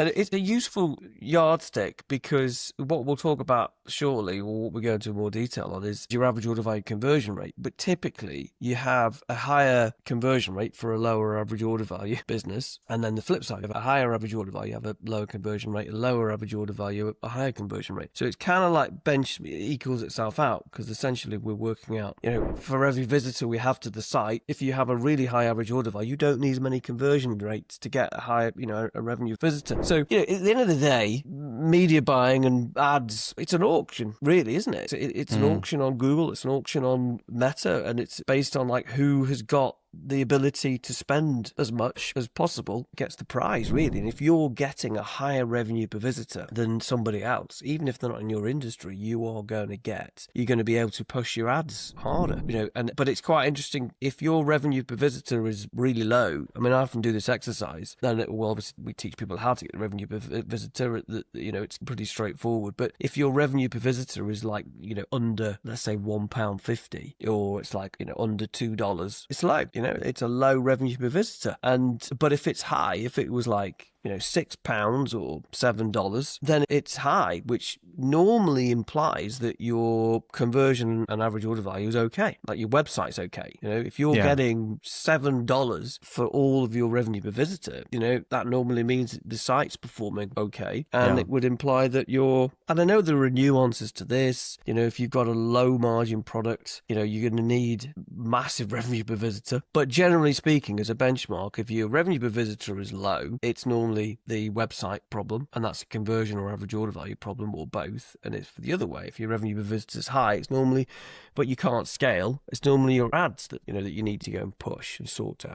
And it's a useful yardstick because what we'll talk about shortly, or what we go into more detail on, is your average order value conversion rate. But typically, you have a higher conversion rate for a lower average order value business. And then the flip side of a higher average order value, you have a lower conversion rate, a lower average order value, a higher conversion rate. So it's kind of like bench equals itself out, because essentially we're working out, for every visitor we have to the site, if you have a really high average order value, you don't need as many conversion rates to get a higher, a revenue visitor. So, at the end of the day, media buying and ads, it's an auction, really, isn't it? It's an auction on Google, it's an auction on Meta, and it's based on like who has got the ability to spend as much as possible gets the prize, really. And if you're getting a higher revenue per visitor than somebody else, even if they're not in your industry, you're going to be able to push your ads harder, but it's quite interesting. If your revenue per visitor is really low, I mean, I often do this exercise, then obviously we teach people how to get the revenue per visitor, it's pretty straightforward. But if your revenue per visitor is like, under, let's say £1.50, or it's like, under $2, it's low. It's a low revenue per visitor. But if it's high, if it was like, £6 or $7, then it's high, which normally implies that your conversion and average order value is okay. Like your website's okay. If you're getting $7 for all of your revenue per visitor, that normally means that the site's performing okay. And it would imply that and I know there are nuances to this. If you've got a low margin product, you're going to need massive revenue per visitor. But generally speaking, as a benchmark, if your revenue per visitor is low, it's normally the website problem, and that's a conversion or average order value problem, or both. And it's the other way. If your revenue per visitor is high, it's normally, but you can't scale, it's normally your ads that that you need to go and push and sort out.